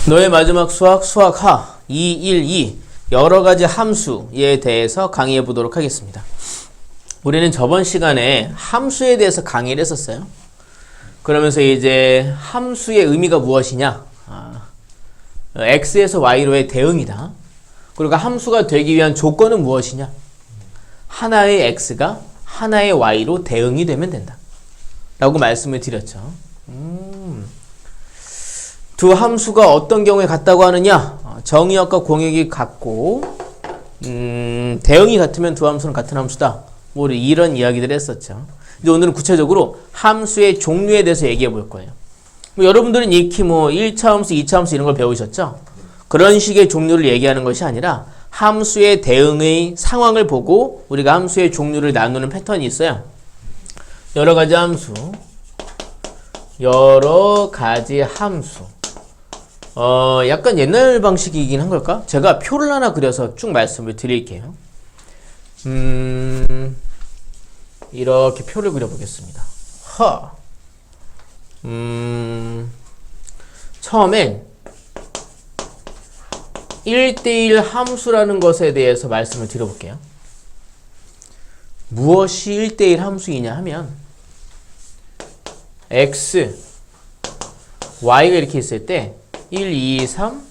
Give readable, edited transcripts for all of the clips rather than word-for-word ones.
너의 마지막 수학하 212 여러가지 함수에 대해서 강의해 보도록 하겠습니다. 우리는 저번 시간에 함수에 대해서 강의를 했었어요. 그러면서 이제 함수의 의미가 무엇이냐, x에서 y로의 대응이다. 그리고 함수가 되기 위한 조건은 무엇이냐, 하나의 x가 하나의 y로 대응이 되면 된다 라고 말씀을 드렸죠. 두 함수가 어떤 경우에 같다고 하느냐, 정의역과 공역이 같고 대응이 같으면 두 함수는 같은 함수다, 뭐 이런 이야기들을 했었죠. 이제 오늘은 구체적으로 함수의 종류에 대해서 얘기해 볼 거예요. 뭐 여러분들은 익히 뭐 1차 함수, 2차 함수 이런 걸 배우셨죠? 그런 식의 종류를 얘기하는 것이 아니라 함수의 대응의 상황을 보고 우리가 함수의 종류를 나누는 패턴이 있어요. 여러 가지 함수, 여러 가지 함수. 약간 옛날 방식이긴 한 걸까? 제가 표를 하나 그려서 쭉 말씀을 드릴게요. 이렇게 표를 그려보겠습니다. 처음엔 1대1 함수라는 것에 대해서 말씀을 드려볼게요. 무엇이 1대1 함수이냐 하면 x, y가 이렇게 있을 때 1, 2, 3,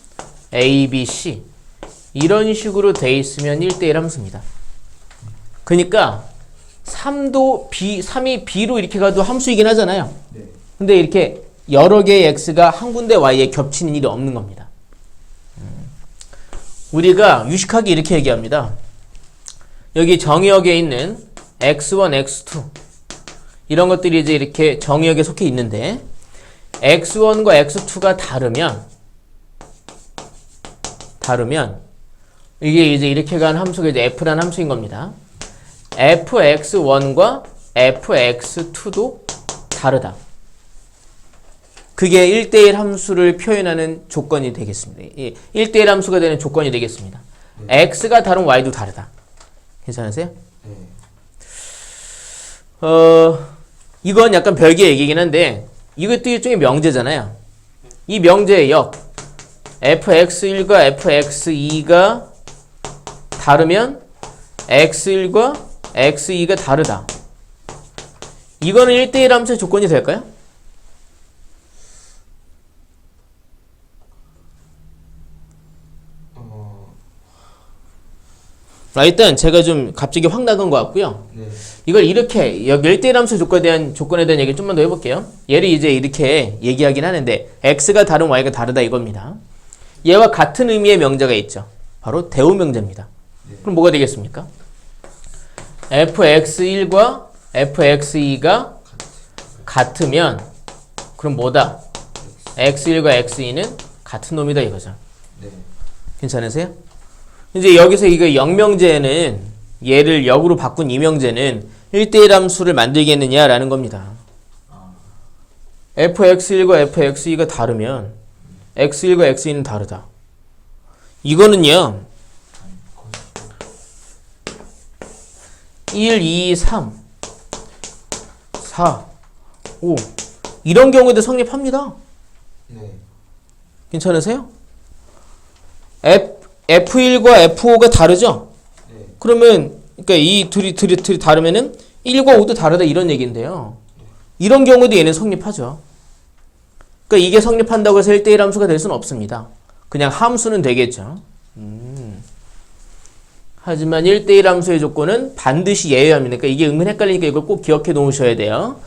a, b, c 이런 식으로 돼 있으면 1대1 함수입니다. 그러니까 3이 b로 이렇게 가도 함수이긴 하잖아요. 근데 이렇게 여러 개의 x가 한 군데 y에 겹치는 일이 없는 겁니다. 우리가 유식하게 이렇게 얘기합니다. 여기 정의역에 있는 x1, x2 이런 것들이 이제 이렇게 정의역에 속해 있는데 x1과 x2가 다르면 이게 이제 이렇게 간 함수가 이제 f라는 함수인 겁니다. fx1과 fx2도 다르다. 그게 1대1 함수를 표현하는 조건이 되겠습니다. 1대1 함수가 되는 조건이 되겠습니다. x가 다른 y도 다르다. 괜찮으세요? 이건 약간 별개의 얘기긴 한데 이것도 일종의 명제잖아요. 이 명제의 역 fx1과 fx2가 다르면 x1과 x2가 다르다. 이거는 1대1 함수의 조건이 될까요? 일단 제가 좀 갑자기 확 나간 것 같고요. 이걸 이렇게 여기 1대1 함수 조건에 대한 얘기를 좀만 더 해볼게요. 얘를 이제 이렇게 얘기하긴 하는데 x가 다른 y가 다르다 이겁니다. 얘와 같은 의미의 명제가 있죠. 바로 대우 명제입니다. 그럼 뭐가 되겠습니까? fx1과 fx2가 같으면 그럼 뭐다? x1과 x2는 같은 놈이다 이거죠. 괜찮으세요? 이제 여기서 이거 역명제는 얘를 역으로 바꾼 이 명제는 1대1 함수를 만들겠느냐라는 겁니다. fx1과 fx2가 다르면 x1과 x2는 다르다. 이거는요 1, 2, 3, 4, 5 이런 경우에도 성립합니다. 괜찮으세요? F1과 F5가 다르죠? 그러면 그러니까 이 둘이 다르면은 1과 5도 다르다 이런 얘기인데요. 이런 경우도 얘는 성립하죠. 그러니까 이게 성립한다고 해서 1대1 함수가 될 수는 없습니다. 그냥 함수는 되겠죠. 하지만 1대1 함수의 조건은 반드시 예외야 합니다. 그러니까 이게 은근 헷갈리니까 이걸 꼭 기억해 놓으셔야 돼요.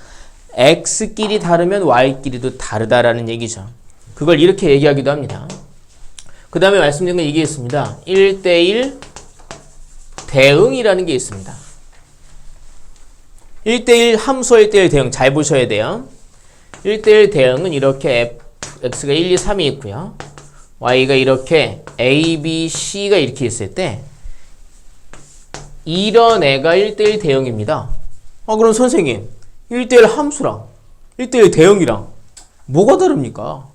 x끼리 다르면 y끼리도 다르다라는 얘기죠. 그걸 이렇게 얘기하기도 합니다. 그 다음에 말씀드린 건 이게 있습니다. 1대1 대응이라는 게 있습니다. 1대1 함수와 1대1 대응 잘 보셔야 돼요. 1대1 대응은 이렇게 x가 1, 2, 3이 있고요. y가 이렇게 a, b, c가 이렇게 있을 때 이런 애가 1대1 대응입니다. 그럼 선생님 1대1 함수랑 1대1 대응이랑 뭐가 다릅니까?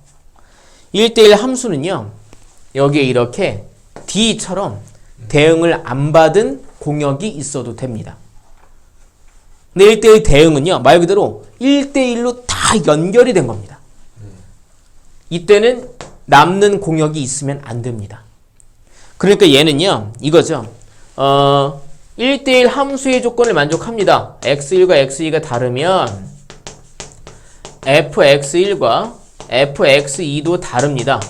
1대1 함수는요 여기에 이렇게 D처럼 대응을 안 받은 공역이 있어도 됩니다. 근데 1대1 대응은요 말 그대로 1대1로 다 연결이 된 겁니다. 이때는 남는 공역이 있으면 안 됩니다. 그러니까 얘는요, 이거죠. 1대1 함수의 조건을 만족합니다. x1과 x2가 다르면 fx1과 fx2도 다릅니다.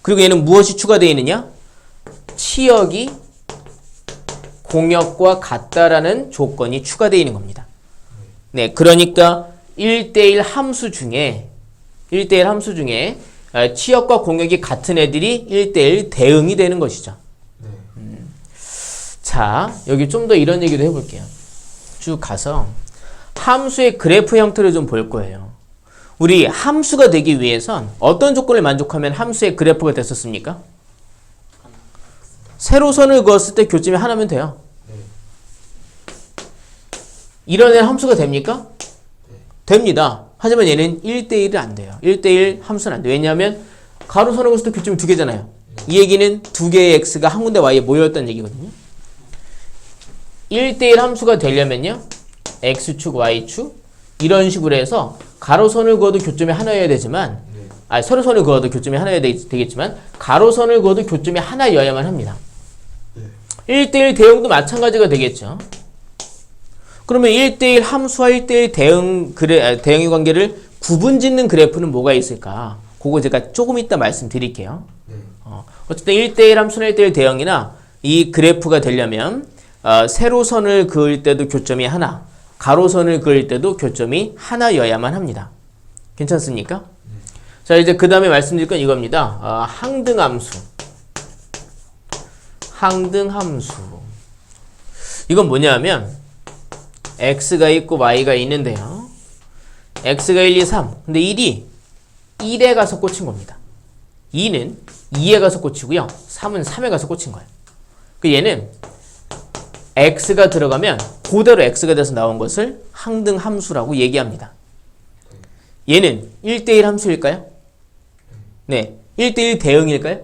그리고 얘는 무엇이 추가되어 있느냐? 치역이 공역과 같다라는 조건이 추가되어 있는 겁니다. 네, 그러니까 1대1 함수 중에 치역과 공역이 같은 애들이 1대1 대응이 되는 것이죠. 자, 여기 좀 더 이런 얘기도 해볼게요. 쭉 가서 함수의 그래프 형태를 좀 볼 거예요. 우리 함수가 되기 위해선 어떤 조건을 만족하면 함수의 그래프가 됐었습니까? 세로선을 그었을 때 교점이 하나면 돼요. 이런 애는 함수가 됩니까? 됩니다. 하지만 얘는 1대1은 안 돼요. 1대1 함수는 안 돼요. 왜냐하면 가로선을 그었을 때 교점이 두 개잖아요. 이 얘기는 두 개의 x가 한 군데 y에 모여있다는 얘기거든요. 1대1 함수가 되려면요, x축, y축 이런 식으로 해서 가로선을 그어도 교점이 하나여야 되지만, 세로선을 그어도 교점이 하나여야 되겠지만 가로선을 그어도 교점이 하나여야만 합니다. 1대1 대응도 마찬가지가 되겠죠. 그러면 1대1 함수와 1대1 대응의 관계를 구분짓는 그래프는 뭐가 있을까? 그거 제가 조금 이따 말씀드릴게요. 어쨌든 1대1 함수나 1대1 대응이나 이 그래프가 되려면 세로선을 그을 때도 교점이 하나, 가로선을 그을 때도 교점이 하나여야만 합니다. 괜찮습니까? 자, 이제 그 다음에 말씀드릴 건 이겁니다. 항등함수. 항등함수. 이건 뭐냐면 x가 있고 y가 있는데요. x가 1, 2, 3. 근데 1이 1에 가서 꽂힌 겁니다. 2는 2에 가서 꽂히고요. 3은 3에 가서 꽂힌 거예요. 그 얘는 x가 들어가면 그대로 x가 돼서 나온 것을 항등함수라고 얘기합니다. 얘는 1대1 함수일까요? 네. 1대1 대응일까요?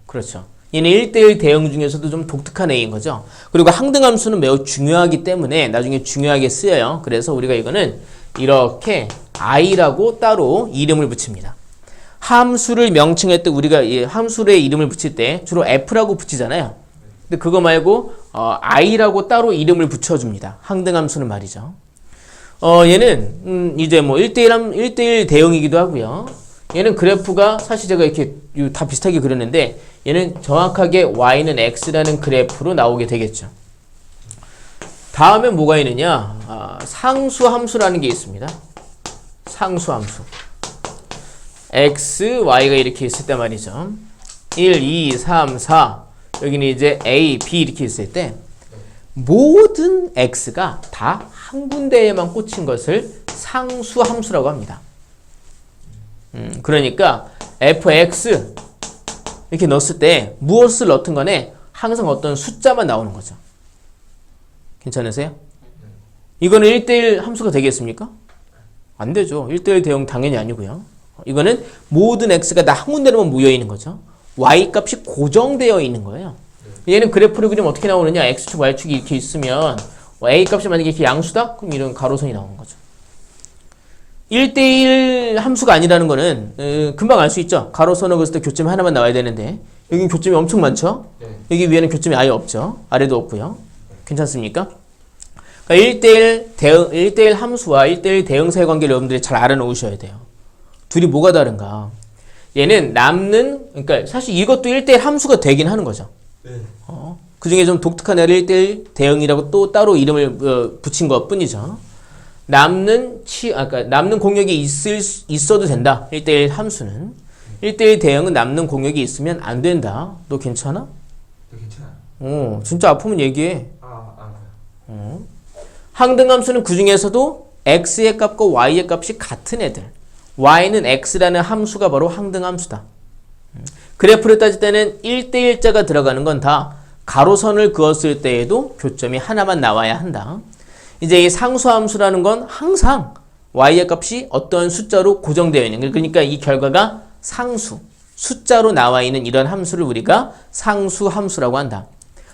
그렇죠. 얘는 1대1 대응 중에서도 좀 독특한 애인 거죠. 그리고 항등함수는 매우 중요하기 때문에 나중에 중요하게 쓰여요. 그래서 우리가 이거는 이렇게 i라고 따로 이름을 붙입니다. 함수를 명칭할 때 우리가 이 함수의 이름을 붙일 때 주로 f라고 붙이잖아요. 근데 그거 말고 i라고 따로 이름을 붙여줍니다. 항등함수는 말이죠. 얘는 이제 뭐 1대1 대응이기도 하고요. 얘는 그래프가 사실 제가 이렇게 다 비슷하게 그렸는데 얘는 정확하게 y는 x라는 그래프로 나오게 되겠죠. 다음에 뭐가 있느냐? 상수함수라는 게 있습니다. 상수함수. x, y가 이렇게 있을 때 말이죠. 1, 2, 3, 4 여기는 이제 a, b 이렇게 있을 때 모든 x가 다 한 군데에만 꽂힌 것을 상수함수라고 합니다. 그러니까 fx 이렇게 넣었을 때 무엇을 넣든 간에 항상 어떤 숫자만 나오는 거죠. 괜찮으세요? 이거는 1대1 함수가 되겠습니까? 안 되죠. 1대1 대응 당연히 아니고요. 이거는 모든 x가 다 한 군데로만 모여 있는 거죠. y 값이 고정되어 있는 거예요. 얘는 그래프를 그리면 어떻게 나오느냐? x축, y축이 이렇게 있으면 a 값이 만약에 이렇게 양수다? 그럼 이런 가로선이 나오는 거죠. 1대1 함수가 아니라는 거는 금방 알 수 있죠. 가로선을 그었을 때 교점이 하나만 나와야 되는데 여기는 교점이 엄청 많죠. 여기 위에는 교점이 아예 없죠. 아래도 없고요. 괜찮습니까? 그러니까 1대1 함수와 1대1 대응사의 관계를 여러분들이 잘 알아놓으셔야 돼요. 둘이 뭐가 다른가? 얘는 그러니까 사실 이것도 1대1 함수가 되긴 하는 거죠. 그 중에 좀 독특한 애를 1대1 대응이라고 또 따로 이름을 붙인 것 뿐이죠. 남는 공역이 있어도 된다. 1대1 함수는. 1대1 대응은 남는 공역이 있으면 안 된다. 너 괜찮아? 네, 괜찮아요. 진짜 아프면 얘기해. 알아요. 항등함수는 그 중에서도 x의 값과 y의 값이 같은 애들. y는 x라는 함수가 바로 항등함수다. 그래프를 따질 때는 1대1자가 들어가는 건 다 가로선을 그었을 때에도 교점이 하나만 나와야 한다. 이제 이 상수함수라는 건 항상 y의 값이 어떤 숫자로 고정되어 있는 거예요. 그러니까 이 결과가 상수, 숫자로 나와 있는 이런 함수를 우리가 상수함수라고 한다.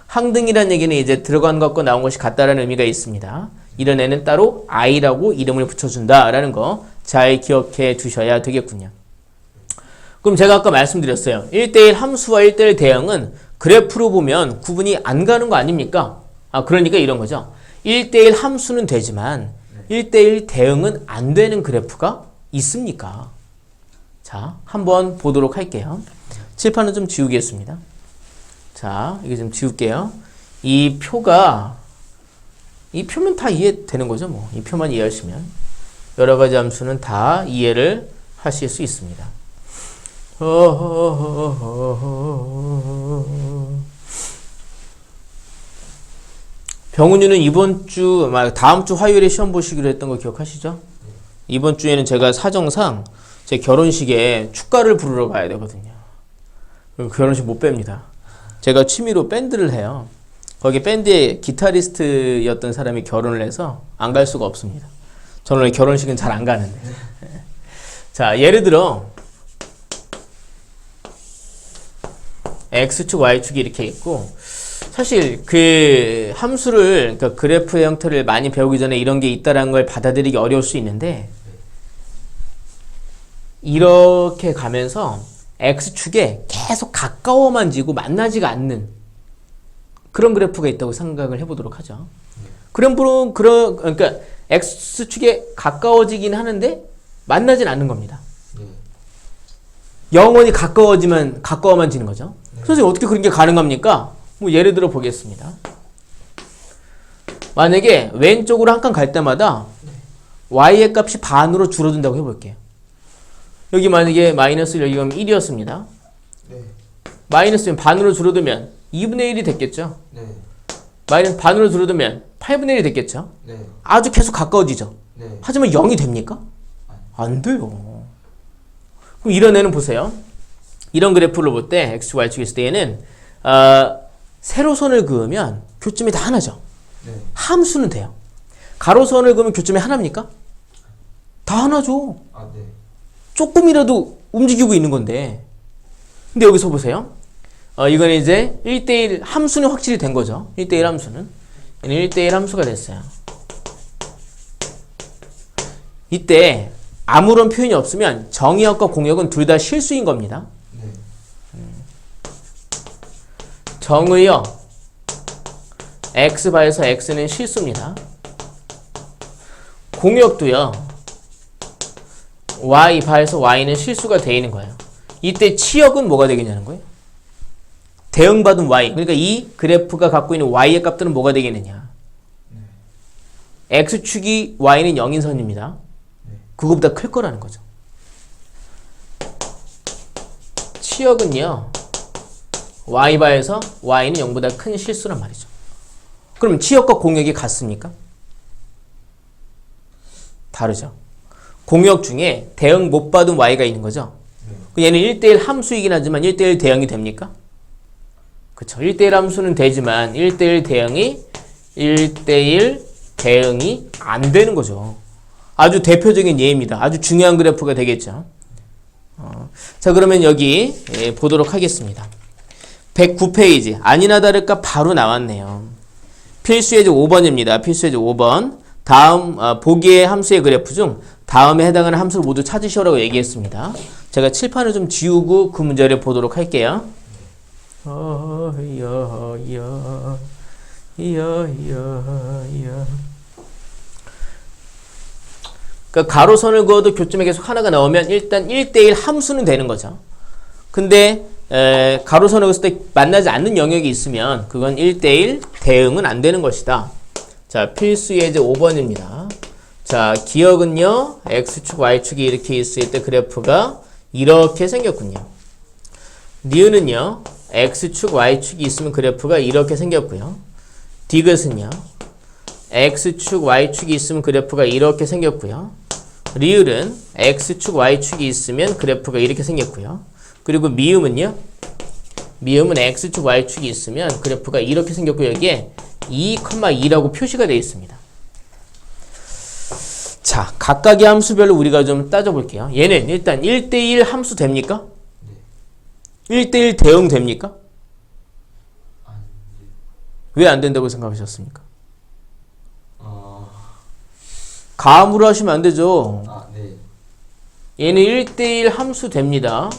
항등이라는 얘기는 이제 들어간 것과 나온 것이 같다라는 의미가 있습니다. 이런 애는 따로 i라고 이름을 붙여준다라는 거 잘 기억해 두셔야 되겠군요. 그럼 제가 아까 말씀드렸어요. 1대1 함수와 1대1 대응은 그래프로 보면 구분이 안 가는 거 아닙니까? 그러니까 이런 거죠. 1대1 함수는 되지만 1대1 대응은 안 되는 그래프가 있습니까? 자, 한번 보도록 할게요. 칠판은 좀 지우겠습니다. 자, 이거 좀 지울게요. 이 표면 다 이해되는 거죠, 뭐. 이 표만 이해하시면. 여러 가지 함수는 다 이해를 하실 수 있습니다. 병훈이는 다음 주 화요일에 시험 보시기로 했던 거 기억하시죠? 이번 주에는 제가 사정상 제 결혼식에 축가를 부르러 가야 되거든요. 결혼식 못 뺍니다. 제가 취미로 밴드를 해요. 거기 밴드에 기타리스트였던 사람이 결혼을 해서 안 갈 수가 없습니다. 저는 원래 결혼식은 잘 안 가는데. 자, 예를 들어 X축, Y축이 이렇게 있고, 사실 그 함수를, 그러니까 그래프의 형태를 많이 배우기 전에 이런 게 있다는 걸 받아들이기 어려울 수 있는데, 이렇게 가면서 X축에 계속 가까워만 지고 만나지가 않는 그런 그래프가 있다고 생각을 해보도록 하죠. 그러니까 X축에 가까워지긴 하는데 만나진 않는 겁니다. 영원히 가까워만 지는 거죠. 선생님, 어떻게 그런 게 가능합니까? 뭐 예를 들어 보겠습니다. 만약에 왼쪽으로 한 칸 갈 때마다 y의 값이 반으로 줄어든다고 해볼게요. 여기 만약에 마이너스 여기 가면 1이었습니다. 마이너스면 반으로 줄어들면 2분의 1이 됐겠죠. 마이너스 반으로 줄어들면 8분의 1이 됐겠죠. 아주 계속 가까워지죠. 하지만 0이 됩니까? 안 돼요. 그럼 이런 애는 보세요. 이런 그래프를 볼 때 x, y축이 있을 때에는 세로선을 그으면 교점이 다 하나죠. 함수는 돼요. 가로선을 그으면 교점이 하나입니까? 다 하나죠. 조금이라도 움직이고 있는 건데. 근데 여기서 보세요. 이건 이제 1대1 함수는 확실히 된 거죠. 1대1 함수는. 1대1 함수가 됐어요. 이때 아무런 표현이 없으면 정의역과 공역은 둘 다 실수인 겁니다. 정의역 x바에서 x는 실수입니다. 공역도요. y바에서 y는 실수가 되어 있는 거예요. 이때 치역은 뭐가 되겠냐는 거예요. 대응받은 y. 그러니까 이 그래프가 갖고 있는 y의 값들은 뭐가 되겠느냐. x축이 y는 0인 선입니다. 그거보다 클 거라는 거죠. 치역은요. y바에서 y는 0보다 큰 실수란 말이죠. 그럼 치역과 공역이 같습니까? 다르죠. 공역 중에 대응 못 받은 y가 있는 거죠. 얘는 1대1 함수이긴 하지만 1대1 대응이 됩니까? 그쵸. 1대1 함수는 되지만 1대1 대응이 안 되는 거죠. 아주 대표적인 예입니다. 아주 중요한 그래프가 되겠죠. 자, 그러면 여기 보도록 하겠습니다. 109페이지. 아니나 다를까 바로 나왔네요. 필수예제 5번입니다. 필수예제 5번. 다음 보기의 함수의 그래프 중 다음에 해당하는 함수를 모두 찾으시라고 얘기했습니다. 제가 칠판을 좀 지우고 그 문제를 보도록 할게요. 그러니까 가로선을 그어도 교점에 계속 하나가 나오면 일단 1대1 함수는 되는 거죠. 근데 가로선을 그었을 때 만나지 않는 영역이 있으면 그건 1대1 대응은 안 되는 것이다. 자, 필수 예제 5번입니다. 자, 기억은요. x축, y축이 이렇게 있을 때 그래프가 이렇게 생겼군요. 니은은요. x축, y축이 있으면 그래프가 이렇게 생겼고요. 디귿은요. x축, y축이 있으면 그래프가 이렇게 생겼고요. 리을은 x축, y축이 있으면 그래프가 이렇게 생겼고요. 그리고 미음은요. 미음은 x축, y축이 있으면 그래프가 이렇게 생겼고 여기에 2,2라고 표시가 되어 있습니다. 자, 각각의 함수별로 우리가 좀 따져볼게요. 얘는 일단 1대1 함수 됩니까? 1대1 대응 됩니까? 왜 안 된다고 생각하셨습니까? 감으로 하시면 안 되죠. 얘는 1대1 함수 됩니다.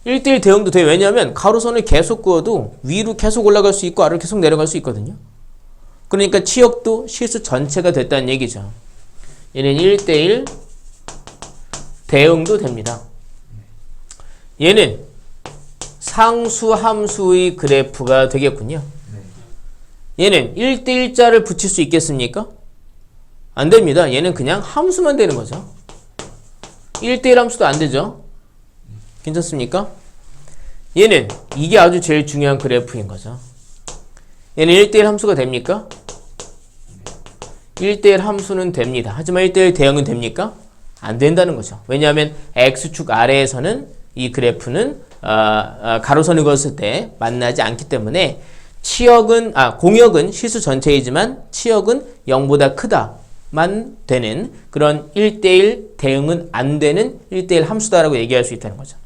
1대1 대응도 돼요. 왜냐하면 가로선을 계속 그어도 위로 계속 올라갈 수 있고 아래로 계속 내려갈 수 있거든요. 그러니까 치역도 실수 전체가 됐다는 얘기죠. 얘는 1대1 대응도 됩니다. 얘는 상수 함수의 그래프가 되겠군요. 얘는 1대1자를 붙일 수 있겠습니까? 안 됩니다. 얘는 그냥 함수만 되는 거죠. 1대1 함수도 안 되죠. 괜찮습니까? 얘는 이게 아주 제일 중요한 그래프인 거죠. 얘는 1대1 함수가 됩니까? 1대1 함수는 됩니다. 하지만 1대1 대응은 됩니까? 안 된다는 거죠. 왜냐하면 x축 아래에서는 이 그래프는 가로선을 그었을 때 만나지 않기 때문에 공역은 실수 전체이지만 치역은 0보다 크다만 되는 그런 1대1 대응은 안 되는 1대1 함수다라고 얘기할 수 있다는 거죠.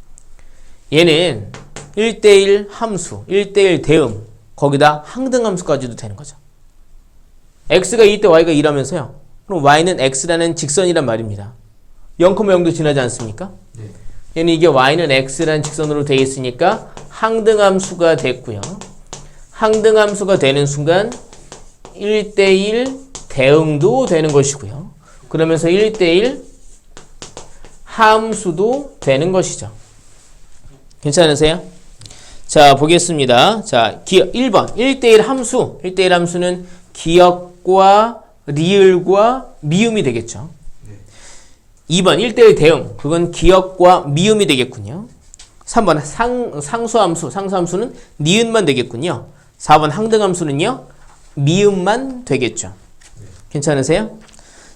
얘는 1대1 함수, 1대1 대응, 거기다 항등함수까지도 되는 거죠. x가 2 때 y가 2라면서요. 그럼 y는 x라는 직선이란 말입니다. 0,0도 지나지 않습니까? 네. 얘는 이게 y는 x라는 직선으로 되어 있으니까 항등함수가 됐고요. 항등함수가 되는 순간 1대1 대응도 되는 것이고요. 그러면서 1대1 함수도 되는 것이죠. 괜찮으세요? 자, 보겠습니다. 자, 1번 1대1 함수. 1대1 함수는 기역과 리을과 미음이 되겠죠. 2번 1대1 대응. 그건 기역과 미음이 되겠군요. 3번 상수함수. 상수함수는 니은만 되겠군요. 4번 항등함수는요. 미음만 되겠죠. 괜찮으세요?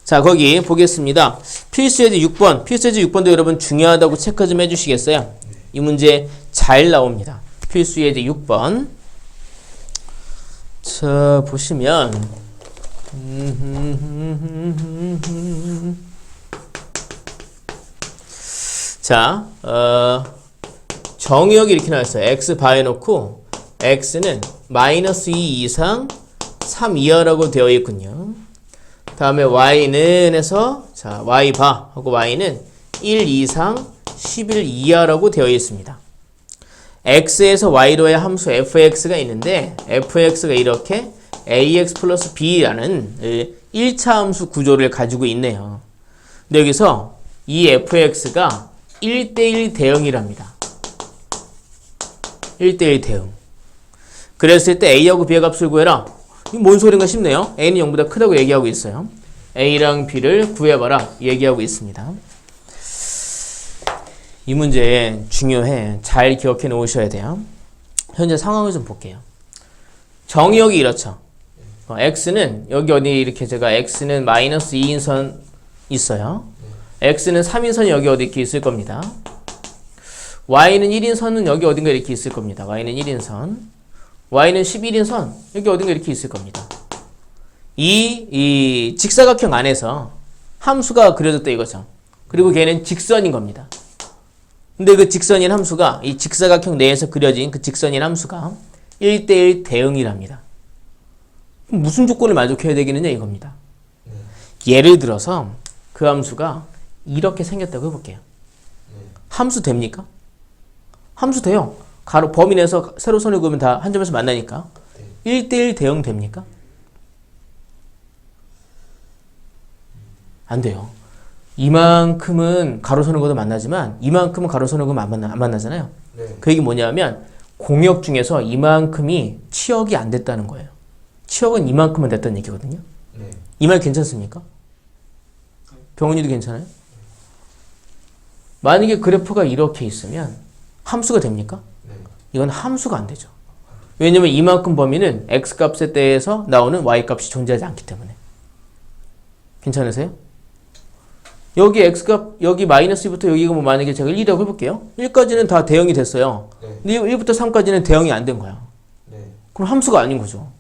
자, 거기 보겠습니다. 필수예제 6번. 필수예제 6번도 여러분 중요하다고 체크 좀 해주시겠어요? 이 문제 잘 나옵니다. 필수예제 6번. 자, 보시면 자, 정의역이 이렇게 나왔어요. x 바해놓고 x는 마이너스 2 이상 3 이하라고 되어 있군요. 다음에 y는 해서 자 y 바 하고 y는 1 이상 11 이하라고 되어 있습니다. x에서 y로의 함수 fx가 있는데 fx가 이렇게 ax 플러스 b라는 1차 함수 구조를 가지고 있네요. 근데 여기서 이 fx가 1대1 대응이랍니다. 1대1 대응. 그랬을 때 a하고 b의 값을 구해라. 이게 뭔 소린가 싶네요. a는 0보다 크다고 얘기하고 있어요. a랑 b를 구해봐라 얘기하고 있습니다. 이 문제 중요해. 잘 기억해 놓으셔야 돼요. 현재 상황을 좀 볼게요. 정의역이 이렇죠. x는 여기 어디 이렇게 제가 x는 마이너스 2인선 있어요. x는 3인선이 여기 어디 이렇게 있을 겁니다. y는 1인선은 여기 어딘가 이렇게 있을 겁니다. y는 1인선. y는 11인선 여기 어딘가 이렇게 있을 겁니다. 이 직사각형 안에서 함수가 그려졌다 이거죠. 그리고 걔는 직선인 겁니다. 근데 그 직선인 함수가 이 직사각형 내에서 그려진 그 직선인 함수가 1대1 대응이랍니다. 무슨 조건을 만족해야 되겠느냐 이겁니다. 예를 들어서 그 함수가 이렇게 생겼다고 해볼게요. 함수 됩니까? 함수 돼요. 가로 범위 내에서 세로선을 그으면 다 한 점에서 만나니까 1대1 대응 됩니까? 안 돼요. 이만큼은 가로선을 그어도 만나지만 이만큼은 가로선을 그으면 안 만나잖아요. 네. 그 얘기 뭐냐면 공역 중에서 이만큼이 치역이 안 됐다는 거예요. 치역은 이만큼은 됐다는 얘기거든요. 네. 이 말 괜찮습니까? 병원이도 괜찮아요? 만약에 그래프가 이렇게 있으면 함수가 됩니까? 네. 이건 함수가 안 되죠. 왜냐면 이만큼 범위는 x값에 대해서 나오는 y값이 존재하지 않기 때문에. 괜찮으세요? 여기 x값, 여기 마이너스 2부터 여기가 뭐 만약에 제가 1이라고 해볼게요. 1까지는 다 대응이 됐어요. 네. 근데 1부터 3까지는 대응이 안 된 거야. 네. 그럼 함수가 아닌 거죠.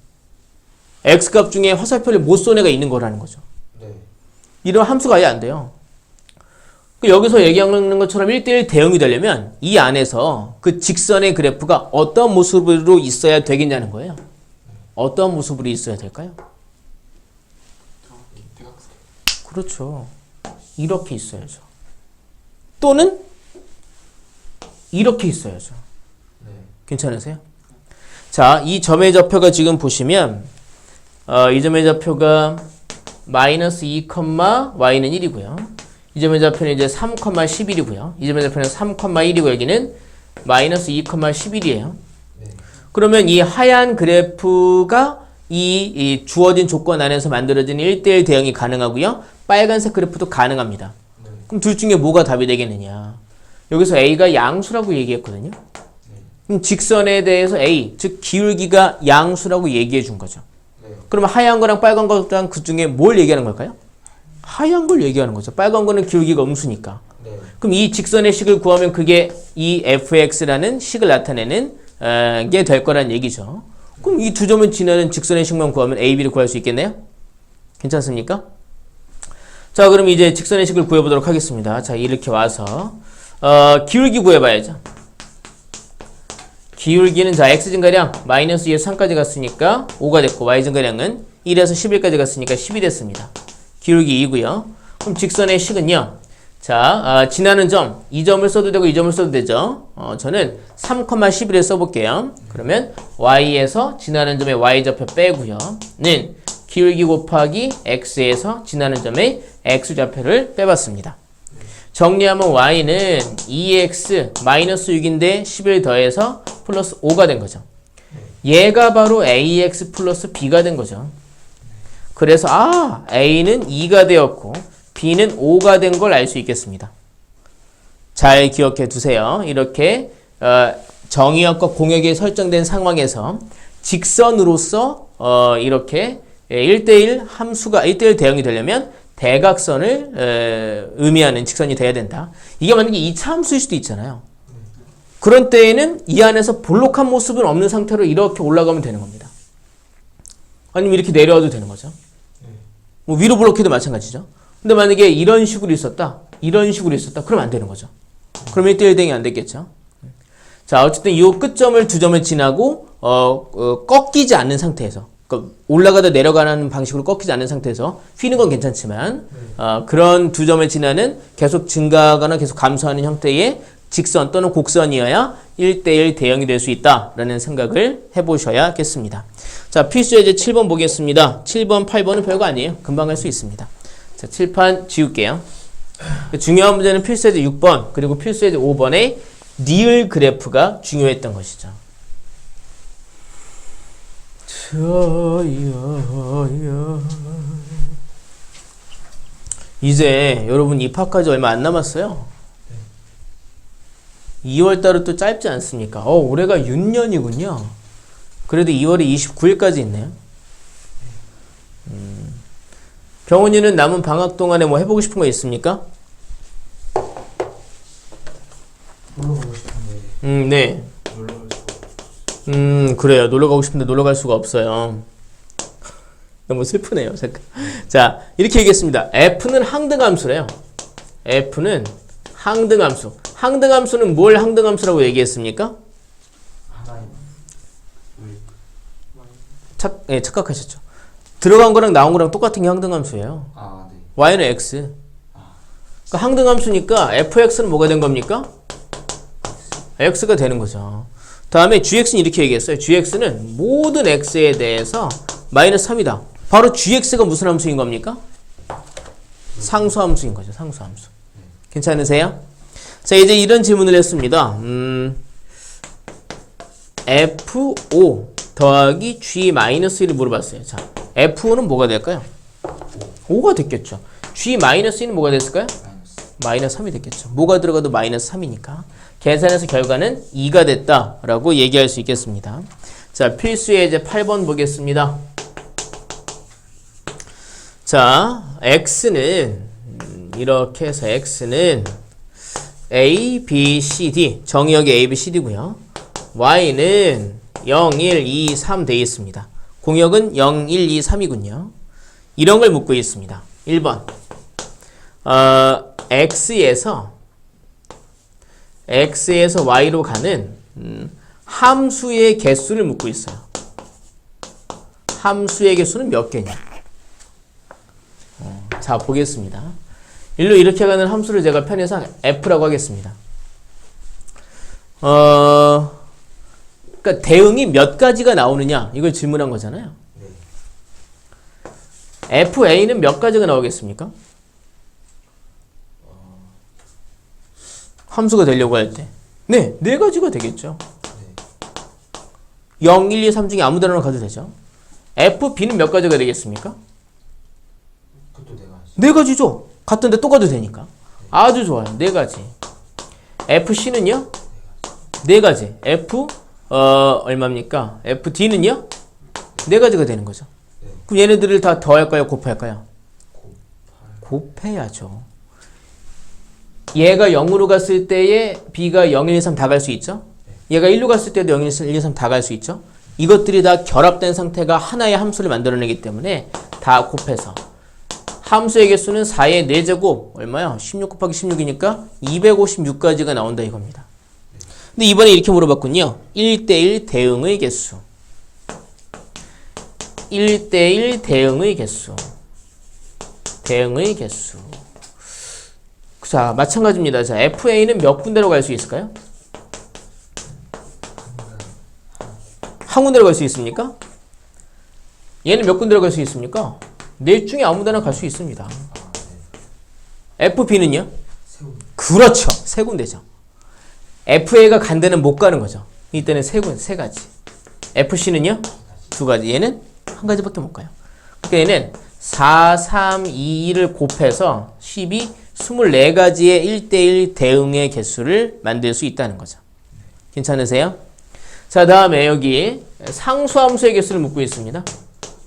x값 중에 화살표를 못 쏜 애가 있는 거라는 거죠. 네. 이런 함수가 아예 안 돼요. 여기서 얘기하는 것처럼 1대1 대응이 되려면 이 안에서 그 직선의 그래프가 어떤 모습으로 있어야 되겠냐는 거예요. 어떤 모습으로 있어야 될까요? 그렇죠. 이렇게 있어야죠. 또는 이렇게 있어야죠. 네. 괜찮으세요? 자, 이 점의 좌표가 지금 보시면 이 점의 좌표가 마이너스 2, y는 1이고요. 이 점의 좌표는 이제 3, 11이고요. 이 점의 좌표는 3, 1이고 여기는 마이너스 2, 11이에요. 네. 그러면 이 하얀 그래프가 이 주어진 조건 안에서 만들어진 1대1 대응이 가능하고요. 빨간색 그래프도 가능합니다. 네. 그럼 둘 중에 뭐가 답이 되겠느냐? 여기서 A가 양수라고 얘기했거든요. 네. 그럼 직선에 대해서 A, 즉 기울기가 양수라고 얘기해 준 거죠. 네. 그러면 하얀 거랑 빨간 거랑 그 중에 뭘 얘기하는 걸까요? 하얀 걸 얘기하는 거죠. 빨간 거는 기울기가 음수니까. 네. 그럼 이 직선의 식을 구하면 그게 이 fx라는 식을 나타내는 게 될 거란 얘기죠. 그럼 이 두 점을 지나는 직선의 식만 구하면 a, b를 구할 수 있겠네요? 괜찮습니까? 자, 그럼 이제 직선의 식을 구해보도록 하겠습니다. 자, 이렇게 와서 기울기 구해봐야죠. 기울기는 자 x 증가량 마이너스 2에서 3까지 갔으니까 5가 됐고 y 증가량은 1에서 11까지 갔으니까 10이 됐습니다. 기울기 2고요. 그럼 직선의 식은요. 자, 지나는 점, 이 점을 써도 되고 이 점을 써도 되죠. 저는 3,11을 써볼게요. 그러면 y에서 지나는 점의 y좌표 빼고요. 는 기울기 곱하기 x에서 지나는 점의 x좌표를 빼봤습니다. 정리하면 y는 2x 마이너스 6인데 11 더해서 플러스 5가 된 거죠. 얘가 바로 ax 플러스 b가 된 거죠. 그래서 a는 2가 되었고 b는 5가 된 걸 알 수 있겠습니다. 잘 기억해 두세요. 이렇게 정의역과 공역이 설정된 상황에서 직선으로서 이렇게 1대1 함수가 1대1 대응이 되려면 대각선을 의미하는 직선이 돼야 된다. 이게 만약에 2차 함수일 수도 있잖아요. 그런 때에는 이 안에서 볼록한 모습은 없는 상태로 이렇게 올라가면 되는 겁니다. 아니면 이렇게 내려와도 되는 거죠. 뭐 위로 볼록해도 마찬가지죠. 근데 만약에 이런 식으로 있었다, 이런 식으로 있었다, 그러면 안 되는 거죠. 그러면 1대1 대응이 안 됐겠죠. 자, 어쨌든 이 끝점을 두 점을 지나고 꺾이지 않는 상태에서, 그러니까 올라가다 내려가는 방식으로 꺾이지 않는 상태에서 휘는 건 괜찮지만 그런 두 점을 지나는 계속 증가하거나 계속 감소하는 형태의 직선 또는 곡선이어야 1대1 대응이 될 수 있다라는 생각을 해보셔야겠습니다. 자, 필수 예제 7번 보겠습니다. 7번, 8번은 별거 아니에요. 금방 할 수 있습니다. 자, 칠판 지울게요. 중요한 문제는 필수 예제 6번 그리고 필수 예제 5번의 리을 그래프가 중요했던 것이죠. 이제 여러분 입학까지 얼마 안 남았어요. 2월달은 또 짧지 않습니까? 올해가 6년이군요. 그래도 2월에 29일까지 있네요. 병원이는 남은 방학 동안에 뭐 해보고 싶은 거 있습니까? 놀러 가고 싶은데 네. 놀러 갈 수가 그래요. 놀러 가고 싶은데 놀러 갈 수가 없어요. 너무 슬프네요. 잠깐. 자, 이렇게 얘기했습니다. F는 항등함수래요. F는 항등함수. 항등함수는 뭘 항등함수라고 얘기했습니까? 하나인 착각하셨죠. 들어간 거랑 나온 거랑 똑같은 게 항등함수예요. 네. y는 x. 그러니까 항등함수니까 fx는 뭐가 된 겁니까? x가 되는 거죠. 다음에 gx는 이렇게 얘기했어요. gx는 모든 x에 대해서 마이너스 3이다. 바로 gx가 무슨 함수인 겁니까? 상수함수인 거죠. 상수함수. 괜찮으세요? 자, 이제 이런 질문을 했습니다. F5 더하기 G-1을 물어봤어요. 자, F5는 뭐가 될까요? 5가 됐겠죠. G-1는 뭐가 됐을까요? 마이너스 3이 됐겠죠. 뭐가 들어가도 마이너스 3이니까. 계산해서 결과는 2가 됐다라고 얘기할 수 있겠습니다. 자, 필수 예제 8번 보겠습니다. 자, X는 이렇게 해서 X는 A, B, C, D 정의역이 A, B, C, D고요. Y는 0, 1, 2, 3 되어 있습니다. 공역은 0, 1, 2, 3이군요. 이런 걸 묻고 있습니다. 1번 X에서 Y로 가는 함수의 개수를 묻고 있어요. 함수의 개수는 몇 개냐? 자, 보겠습니다. 일로 이렇게 가는 함수를 제가 편의상 F라고 하겠습니다. 그러니까 대응이 몇 가지가 나오느냐 이걸 질문한 거잖아요. 네. FA는 몇 가지가 나오겠습니까? 함수가 되려고 할 때. 네, 네 가지가 되겠죠. 네. 0, 1, 2, 3 중에 아무 데나 가도 되죠. FB는 몇 가지가 되겠습니까? 그것도 내가 하지. 네 가지죠. 같은데 또 가도 되니까. 아주 좋아요. 네 가지. FC는요? 네 가지. 얼마입니까? FD는요? 네 가지가 되는 거죠. 네. 그럼 얘네들을 다 더할까요? 곱할까요? 곱할. 곱해야죠. 얘가 0으로 갔을 때에 B가 0, 1, 2, 3 다 갈 수 있죠? 얘가 1로 갔을 때도 0, 1, 2, 3 다 갈 수 있죠? 이것들이 다 결합된 상태가 하나의 함수를 만들어내기 때문에 다 곱해서 함수의 개수는 4의 4제곱 얼마야? 16 곱하기 16이니까 256가지가 나온다 이겁니다. 근데 이번에 이렇게 물어봤군요. 1대1 대응의 개수 1대1 대응의 개수 대응의 개수 자 마찬가지입니다. 자 FA는 몇 군데로 갈 수 있을까요? 한 군데로 갈 수 있습니까? 얘는 몇 군데로 갈 수 있습니까? 넷 중에 아무 데나 갈 수 있습니다. FB는요? 세운. 그렇죠. 세 군데죠. FA가 간 데는 못 가는 거죠. 이때는 세 가지. FC는요? 두 가지. 얘는 한 가지밖에 못 가요. 그러니까 얘는 4, 3, 2, 1을 곱해서 12, 24가지의 1대1 대응의 개수를 만들 수 있다는 거죠. 괜찮으세요? 자, 다음에 여기 상수함수의 개수를 묻고 있습니다.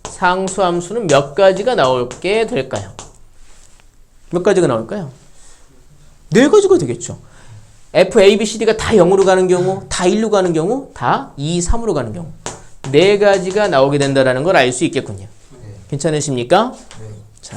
상수함수는 몇 가지가 나오게 될까요? 몇 가지가 나올까요? 네 가지가 되겠죠. F, A, B, C, D가 다 0으로 가는 경우, 다 1로 가는 경우, 다 2, 3으로 가는 경우. 네 가지가 나오게 된다는 걸 알 수 있겠군요. 네. 괜찮으십니까? 네. 자.